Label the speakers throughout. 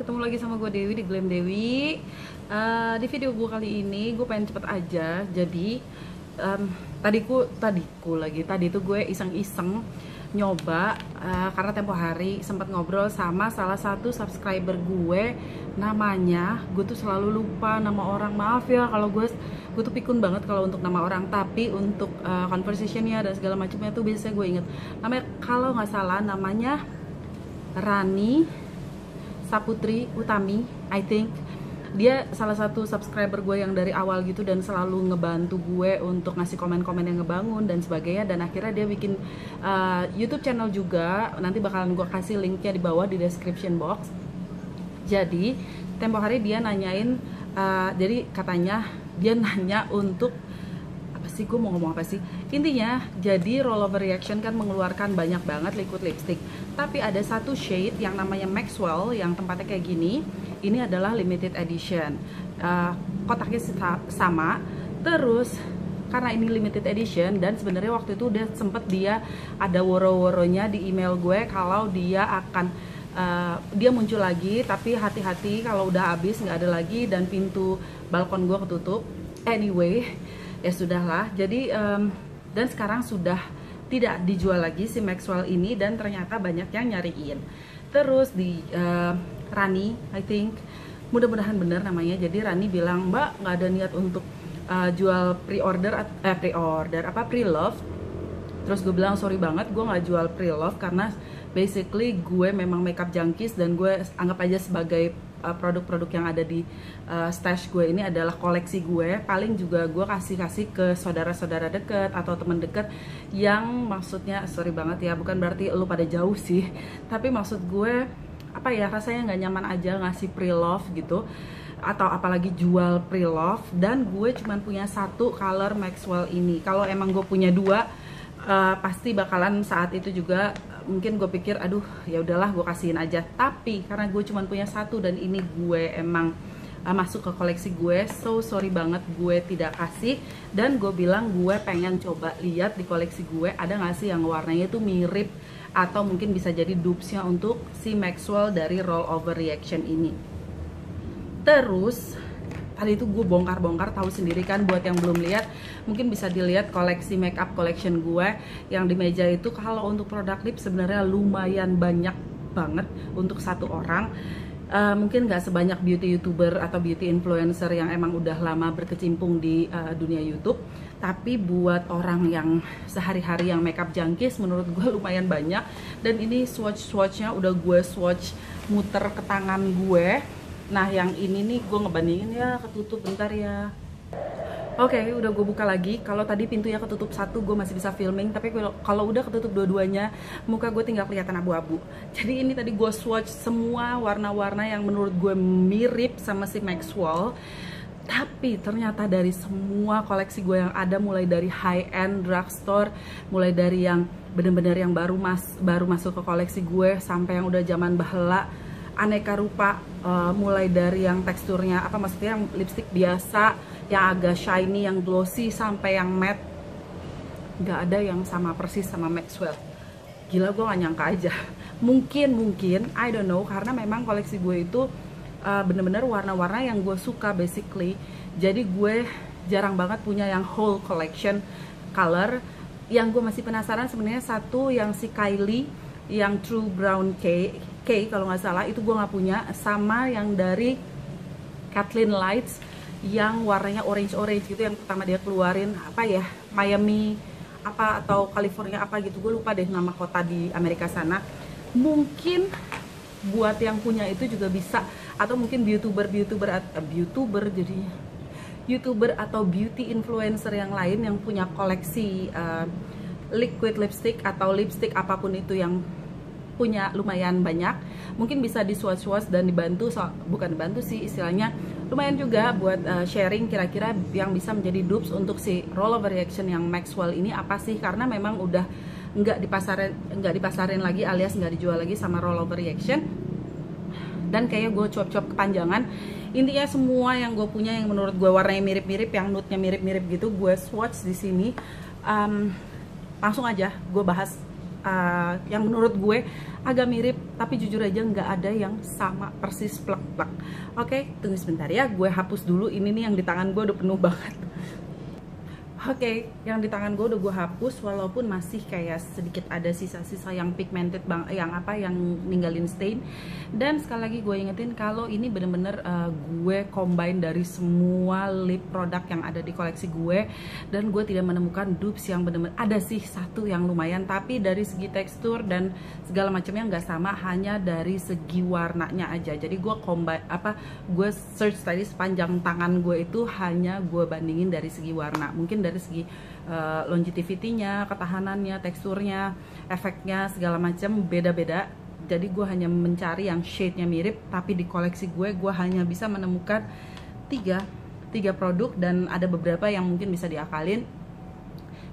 Speaker 1: ketemu lagi sama gue Dewi di Glam Dewi. Di video gue kali ini gue pengen cepet aja. Jadi tadi itu gue iseng-iseng nyoba karena tempo hari sempat ngobrol sama salah satu subscriber gue. Namanya gue tuh selalu lupa nama orang, maaf ya kalau gue tuh pikun banget kalau untuk nama orang, tapi untuk conversationnya dan segala macamnya tuh biasanya gue inget namanya. Kalau nggak salah namanya Rani Saputri Utami, I think. Dia salah satu subscriber gue yang dari awal gitu dan selalu ngebantu gue untuk ngasih komen-komen yang ngebangun dan sebagainya. Dan akhirnya dia bikin YouTube channel juga. Nanti bakalan gue kasih linknya di bawah di description box. Jadi tempo hari dia nanyain, jadi katanya dia nanya untuk sih, gue mau ngomong apa sih, intinya jadi rollover reaction kan mengeluarkan banyak banget liquid lipstick, tapi ada satu shade yang namanya Maxwell yang tempatnya kayak gini. Ini adalah limited edition, kotaknya sama, terus karena ini limited edition dan sebenarnya waktu itu dia ada woro-woronya di email gue kalau dia akan dia muncul lagi, tapi hati-hati kalau udah habis nggak ada lagi dan pintu balkon gue ketutup. Anyway, ya sudahlah. Jadi dan sekarang sudah tidak dijual lagi si Maxwell ini dan ternyata banyak yang nyariin. Terus di Rani, I think, mudah-mudahan bener namanya. Jadi Rani bilang, Mbak nggak ada niat untuk jual pre-love. Terus gue bilang sorry banget, gue nggak jual pre-love karena basically gue memang makeup junkies dan gue anggap aja sebagai produk-produk yang ada di stash gue ini adalah koleksi gue. Paling juga gue kasih ke saudara-saudara deket atau temen deket yang maksudnya, sorry banget ya, bukan berarti lu pada jauh sih, tapi maksud gue apa ya, rasanya nggak nyaman aja ngasih pre-love gitu, atau apalagi jual pre-love. Dan gue cuman punya satu color Maxwell ini. Kalau emang gue punya dua, pasti bakalan saat itu juga mungkin gue pikir aduh ya udahlah gue kasihin aja, tapi karena gue cuma punya satu dan ini gue emang masuk ke koleksi gue, so sorry banget gue tidak kasih. Dan gue bilang gue pengen coba lihat di koleksi gue ada nggak sih yang warnanya itu mirip atau mungkin bisa jadi dupesnya untuk si Maxwell dari rollover reaction ini. Terus tadi itu gue bongkar-bongkar, tahu sendiri kan buat yang belum lihat mungkin bisa dilihat koleksi makeup collection gue yang di meja itu. Kalau untuk produk lip sebenarnya lumayan banyak banget untuk satu orang. Mungkin gak sebanyak beauty youtuber atau beauty influencer yang emang udah lama berkecimpung di dunia YouTube, tapi buat orang yang sehari-hari yang makeup junkies menurut gue lumayan banyak. Dan ini swatch-swatchnya udah gue swatch muter ke tangan gue. Nah yang ini nih gue ngebandingin, ya ketutup bentar ya. Oke, udah gue buka lagi. Kalau tadi pintunya ketutup satu gue masih bisa filming, tapi kalau udah ketutup dua-duanya muka gue tinggal kelihatan abu-abu. Jadi ini tadi gue swatch semua warna-warna yang menurut gue mirip sama si Maxwell. Tapi ternyata dari semua koleksi gue yang ada, mulai dari high-end drugstore, mulai dari yang bener-bener yang baru masuk ke koleksi gue sampai yang udah zaman bahla, aneka rupa, mulai dari yang teksturnya apa, maksudnya yang lipstick biasa, yang agak shiny, yang glossy, sampai yang matte, nggak ada yang sama persis sama Maxwell. Gila, gue gak nyangka aja. Mungkin I don't know, karena memang koleksi gue itu bener-bener warna-warna yang gue suka basically. Jadi gue jarang banget punya yang whole collection color. Yang gue masih penasaran sebenarnya satu yang si Kylie yang True Brown K kalau nggak salah, itu gue nggak punya. Sama yang dari Kathleen Lights yang warnanya orange gitu, yang pertama dia keluarin apa ya, Miami apa atau California apa gitu, gue lupa deh nama kota di Amerika sana. Mungkin buat yang punya itu juga bisa, atau mungkin YouTuber jadi YouTuber atau beauty influencer yang lain yang punya koleksi liquid lipstick atau lipstick apapun itu yang punya lumayan banyak, mungkin bisa di swatch dan dibantu, bukan dibantu sih istilahnya, lumayan juga buat sharing kira-kira yang bisa menjadi dupes untuk si rollover reaction yang Maxwell ini apa sih, karena memang udah nggak dipasarin lagi, alias nggak dijual lagi sama rollover reaction. Dan kayak gue cuap-cuap kepanjangan. Intinya semua yang gue punya yang menurut gue warnanya mirip-mirip, yang nude-nya mirip-mirip gitu, gue swatch di sini. Langsung aja gue bahas yang menurut gue agak mirip, tapi jujur aja nggak ada yang sama persis plek-plek. Oke, tunggu sebentar ya, gue hapus dulu. Ini nih yang di tangan gue udah penuh banget. Oke, yang di tangan gue udah gue hapus, walaupun masih kayak sedikit ada sisa-sisa yang pigmented bang, yang ninggalin stain. Dan sekali lagi gue ingetin kalau ini bener-bener gue combine dari semua lip product yang ada di koleksi gue, dan gue tidak menemukan dupes yang bener-bener, ada sih satu yang lumayan, tapi dari segi tekstur dan segala macamnya nggak sama, hanya dari segi warnanya aja. Jadi gue combine gue search tadi sepanjang tangan gue itu hanya gue bandingin dari segi warna, mungkin dari segi longevity-nya, ketahanannya, teksturnya, efeknya, segala macam beda-beda. Jadi gue hanya mencari yang shade-nya mirip, tapi di koleksi gue hanya bisa menemukan tiga produk, dan ada beberapa yang mungkin bisa diakalin.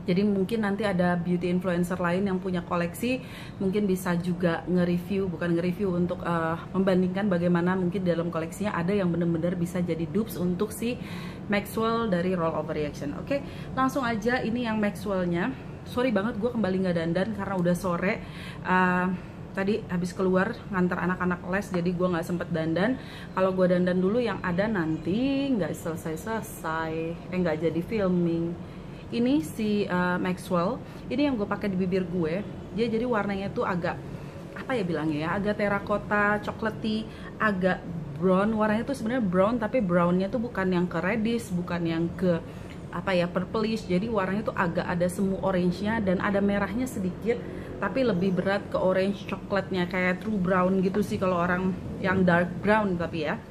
Speaker 1: Jadi mungkin nanti ada beauty influencer lain yang punya koleksi, mungkin bisa juga bukan nge-review untuk membandingkan bagaimana mungkin dalam koleksinya ada yang bener-bener bisa jadi dupes untuk si Maxwell dari Roll Over Reaction. Oke, langsung aja ini yang Maxwellnya. Sorry banget gue kembali nggak dandan karena udah sore. Tadi habis keluar ngantar anak-anak les, jadi gue nggak sempet dandan. Kalau gue dandan dulu yang ada nanti nggak selesai, nggak jadi filming. Ini si Maxwell, ini yang gue pakai di bibir gue. Dia jadi warnanya tuh agak apa ya bilangnya ya, agak terakota, chocolatey, agak brown. Warnanya tuh sebenarnya brown, tapi brownnya tuh bukan yang ke reddish, bukan yang ke apa ya purplish. Jadi warnanya tuh agak ada semu orange-nya dan ada merahnya sedikit, tapi lebih berat ke orange coklatnya, kayak true brown gitu sih kalau orang yang dark brown, tapi ya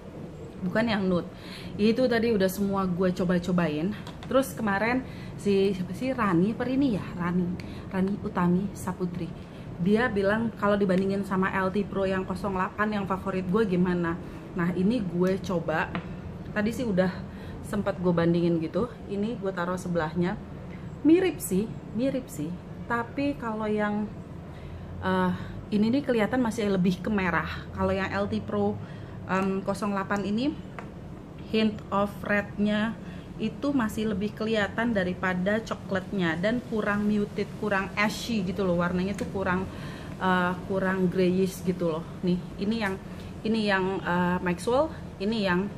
Speaker 1: bukan yang nude. Itu tadi udah semua gue coba-cobain. Terus kemarin si Rani Utami Saputri, dia bilang kalau dibandingin sama LT Pro yang 08 yang favorit gue gimana. Nah ini gue coba, tadi sih udah sempat gue bandingin gitu. Ini gue taruh sebelahnya, mirip sih, tapi kalau yang ini nih kelihatan masih lebih ke merah. Kalau yang LT Pro 08 ini hint of rednya itu masih lebih kelihatan daripada coklatnya, dan kurang muted, kurang ashy gitu loh, warnanya tuh kurang grayish gitu loh. Nih ini yang Maxwell, ini yang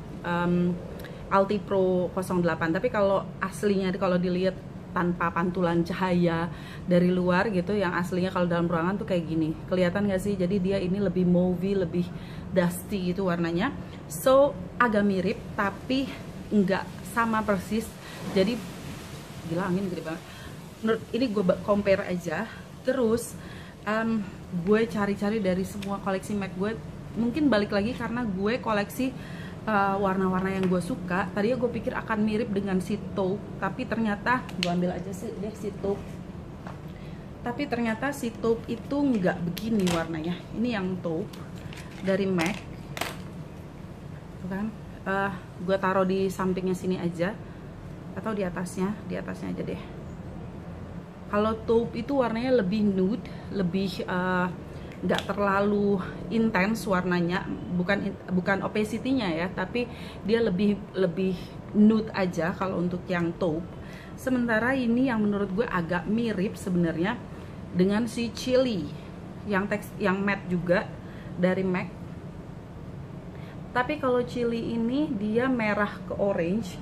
Speaker 1: LT Pro 08. Tapi kalau aslinya, kalau dilihat tanpa pantulan cahaya dari luar gitu, yang aslinya kalau dalam ruangan tuh kayak gini, kelihatan gak sih? Jadi dia ini lebih mauvey, lebih dusty gitu warnanya. So agak mirip tapi enggak sama persis. Jadi gila, angin gede banget. Ini gue compare aja. Terus gue cari-cari dari semua koleksi MAC gue. Mungkin balik lagi karena gue koleksi warna-warna yang gue suka. Tadinya gue pikir akan mirip dengan si taupe, tapi ternyata gue ambil aja sih deh si taupe. Tapi ternyata si taupe itu nggak begini warnanya. Ini yang taupe dari MAC, kan? Gue taruh di sampingnya sini aja, atau di atasnya aja deh. Kalau taupe itu warnanya lebih nude, lebih nggak terlalu intens warnanya, bukan opacity-nya ya, tapi dia lebih nude aja kalau untuk yang taupe. Sementara ini yang menurut gue agak mirip sebenarnya dengan si Chili yang matte juga dari MAC. Tapi kalau Chili ini dia merah ke orange.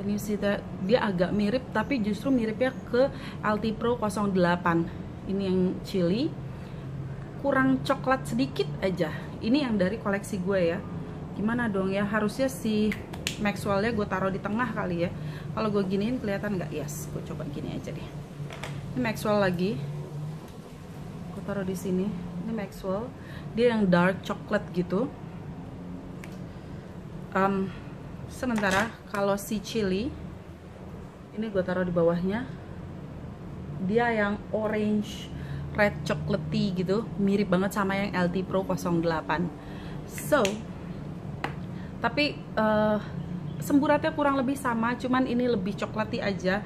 Speaker 1: Jadi dia agak mirip, tapi justru miripnya ke LT Pro 08. Ini yang Chili, kurang coklat sedikit aja. Ini yang dari koleksi gue ya. Gimana dong ya, harusnya si Maxwellnya gue taruh di tengah kali ya. Kalau gue giniin kelihatan nggak? Yes, gue coba gini aja deh. Ini Maxwell lagi, gue taruh di sini. Ini Maxwell, dia yang dark coklat gitu. Sementara kalau si Chili ini gue taruh di bawahnya, dia yang orange red chocolatey gitu, mirip banget sama yang LT Pro 08. So tapi semburatnya kurang lebih sama, cuman ini lebih coklati aja.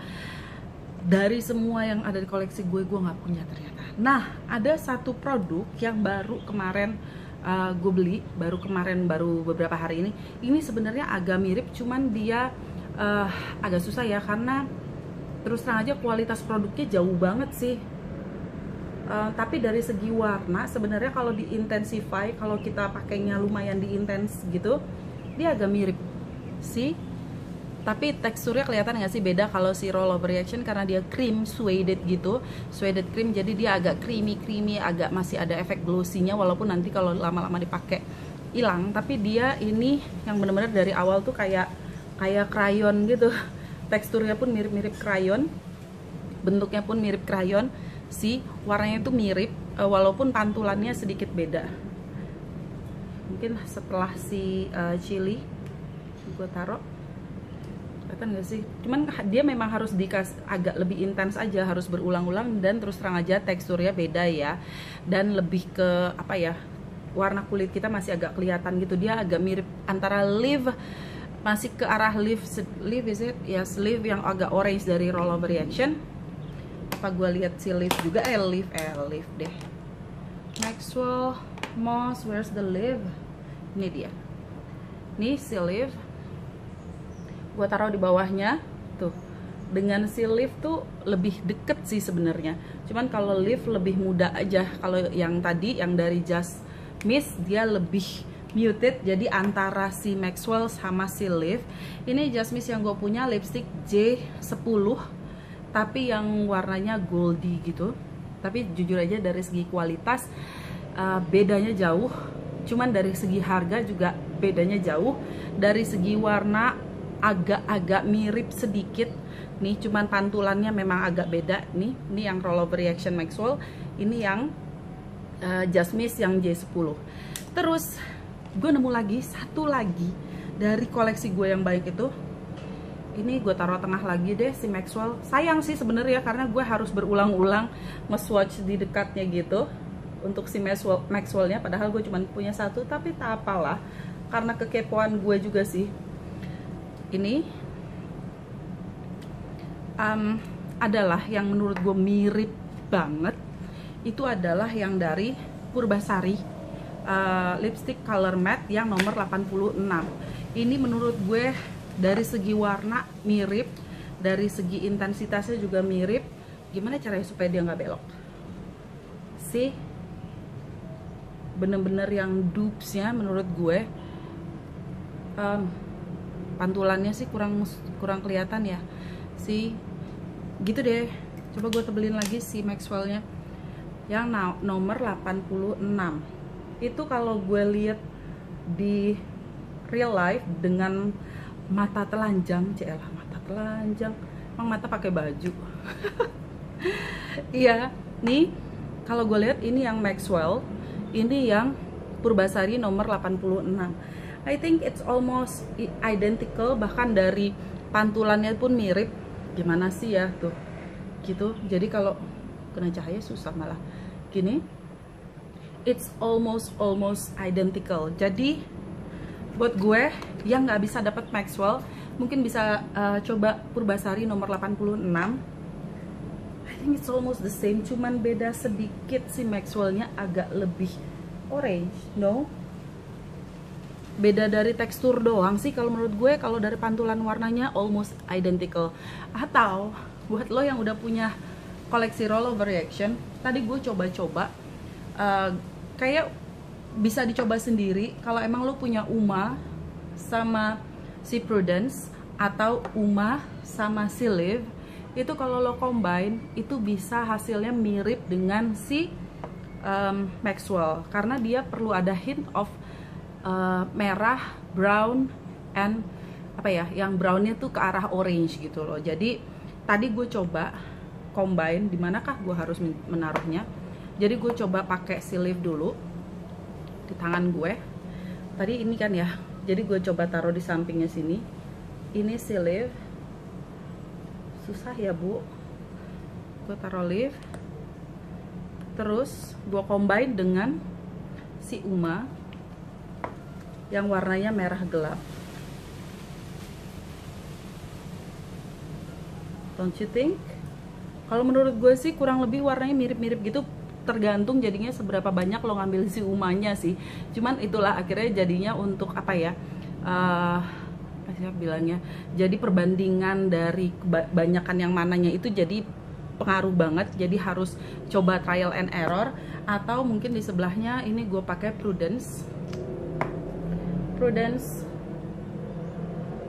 Speaker 1: Dari semua yang ada di koleksi gue nggak punya ternyata. Nah, ada satu produk yang baru kemarin gue beli, baru beberapa hari ini. Ini sebenarnya agak mirip, cuman dia agak susah ya, karena terus terang aja kualitas produknya jauh banget sih. Tapi dari segi warna sebenarnya kalau di intensify, kalau kita pakainya lumayan di intens gitu, dia agak mirip sih. Tapi teksturnya kelihatan nggak sih beda kalau si Rollover Reaction, karena dia cream suede gitu, suede cream, jadi dia agak creamy, agak masih ada efek glossy-nya, walaupun nanti kalau lama-lama dipakai hilang. Tapi dia ini yang bener-bener dari awal tuh kayak crayon gitu. Teksturnya pun mirip-mirip crayon, bentuknya pun mirip crayon sih, warnanya tuh mirip, walaupun pantulannya sedikit beda. Mungkin setelah si chili gue taruh, kelihatan gak sih? Cuman dia memang harus dikasih agak lebih intens aja, harus berulang-ulang, dan terus terang aja teksturnya beda ya, dan lebih ke apa ya, warna kulit kita masih agak kelihatan gitu. Dia agak mirip antara Live, masih ke arah Live is it? Yes, Live yang agak orange dari Rollover Reaction. Apa gue lihat si Live juga, Live deh, Maxwell Moss, where's the Live? Ini dia, nih si Live. Gue taruh di bawahnya tuh. Dengan si Live tuh lebih deket sih sebenarnya, cuman kalau Live lebih muda aja. Kalau yang tadi yang dari Just Miss dia lebih muted, jadi antara si Maxwell sama si Live. Ini Just Miss yang gue punya lipstick J10, tapi yang warnanya goldy gitu. Tapi jujur aja dari segi kualitas bedanya jauh, cuman dari segi harga juga bedanya jauh. Dari segi warna agak-agak mirip sedikit nih, cuman pantulannya memang agak beda nih. Ini yang Rollover Reaction Maxwell, ini yang Just Miss yang J10. Terus gue nemu lagi satu lagi dari koleksi gue yang baik itu. Ini gue taruh tengah lagi deh, si Maxwell. Sayang sih sebenarnya karena gue harus berulang-ulang nge-swatch di dekatnya gitu untuk si Maxwellnya, padahal gue cuma punya satu. Tapi tak apalah, karena kekepoan gue juga sih. Ini adalah yang menurut gue mirip banget. Itu adalah yang dari Purbasari, lipstick color matte yang nomor 86. Ini menurut gue dari segi warna mirip, dari segi intensitasnya juga mirip. Gimana caranya supaya dia nggak belok sih? Bener-bener yang dupesnya menurut gue, pantulannya sih kurang kelihatan ya sih, gitu deh. Coba gue tebelin lagi si Maxwellnya yang nomor 86. Itu kalau gue lihat di real life dengan mata telanjang, celah mata telanjang, emang mata pakai baju. Iya, nih kalau gue lihat ini yang Maxwell, ini yang Purbasari nomor 86. I think it's almost identical, bahkan dari pantulannya pun mirip. Gimana sih ya tuh, gitu. Jadi kalau kena cahaya susah malah. Gini, it's almost identical. Jadi buat gue yang nggak bisa dapat Maxwell, mungkin bisa coba Purbasari nomor 86. I think it's almost the same, cuman beda sedikit, si Maxwellnya agak lebih orange, no? Beda dari tekstur doang sih kalau menurut gue. Kalau dari pantulan warnanya almost identical. Atau buat lo yang udah punya koleksi Rollover Reaction, tadi gue coba-coba, kayak bisa dicoba sendiri. Kalau emang lo punya Uma sama si Prudence, atau Uma sama si Live, itu kalau lo combine itu bisa hasilnya mirip dengan si Maxwell, karena dia perlu ada hint of merah, brown, and apa ya, yang brownnya tuh ke arah orange gitu loh. Jadi tadi gue coba combine, dimanakah gue harus menaruhnya. Jadi gue coba pakai si Live dulu di tangan gue tadi ini kan ya, jadi gue coba taruh di sampingnya sini. Ini si Live, susah ya bu. Gue taruh Live, terus gue combine dengan si Uma yang warnanya merah gelap. Don't you think? Kalau menurut gue sih kurang lebih warnanya mirip-mirip gitu, tergantung jadinya seberapa banyak lo ngambil si Umanya sih. Cuman itulah akhirnya jadinya untuk apa ya, apa sih bilangnya, jadi perbandingan dari kebanyakan yang mananya itu jadi pengaruh banget, jadi harus coba trial and error. Atau mungkin di sebelahnya ini gue pakai Prudence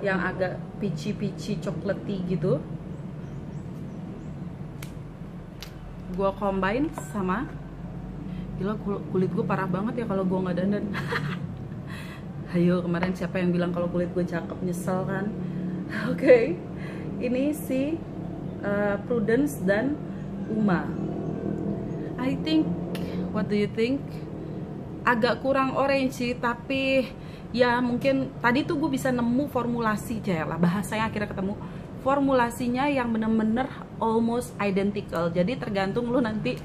Speaker 1: yang agak peachy chocolatey gitu. Gue combine sama, gila kulit gue parah banget ya kalau gue nggak dandan. Ayo, kemarin siapa yang bilang kalau kulit gue cakep, nyesel kan? Oke. Ini si Prudence dan Uma. I think, what do you think? Agak kurang orange sih, tapi ya mungkin tadi tuh gue bisa nemu formulasi lah, bahasanya akhirnya ketemu formulasinya yang bener-bener almost identical. Jadi tergantung lu nanti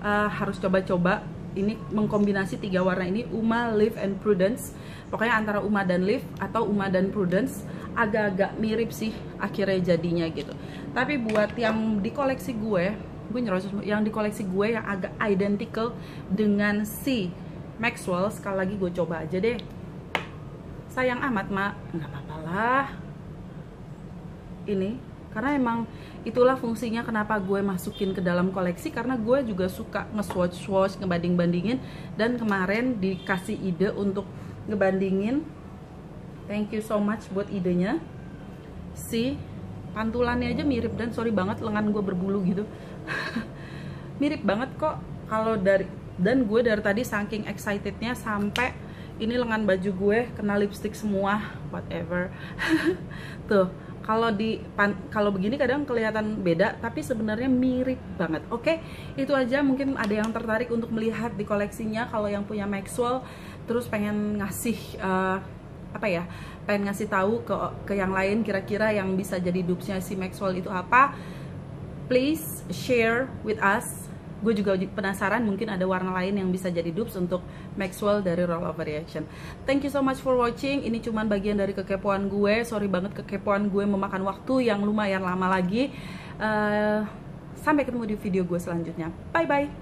Speaker 1: harus coba-coba ini mengkombinasi 3 warna ini, Uma, Live, and Prudence. Pokoknya antara Uma dan Live atau Uma dan Prudence agak-agak mirip sih akhirnya jadinya gitu. Tapi buat yang di koleksi gue nyerocos, yang di koleksi gue yang agak identical dengan si Maxwell, sekali lagi gue coba aja deh. Sayang amat, Mak. Nggak apa-apa lah. Ini karena emang itulah fungsinya kenapa gue masukin ke dalam koleksi, karena gue juga suka nge-swatch, ngebanding-bandingin, dan kemarin dikasih ide untuk ngebandingin. Thank you so much buat idenya. Si pantulannya aja mirip, dan sorry banget lengan gue berbulu gitu. Mirip banget kok kalau dari, dan gue dari tadi saking excitednya sampai ini lengan baju gue kena lipstick semua, whatever. Tuh, kalau begini kadang kelihatan beda, tapi sebenarnya mirip banget. Oke, itu aja. Mungkin ada yang tertarik untuk melihat di koleksinya kalau yang punya Maxwell, terus pengen ngasih pengen ngasih tahu ke yang lain kira-kira yang bisa jadi dupesnya si Maxwell itu apa. Please share with us. Gue juga penasaran, mungkin ada warna lain yang bisa jadi dupes untuk Maxwell dari Roll of Variation. Thank you so much for watching. Ini cuman bagian dari kekepoan gue. Sorry banget kekepoan gue memakan waktu yang lumayan lama lagi. Sampai ketemu di video gue selanjutnya. Bye bye.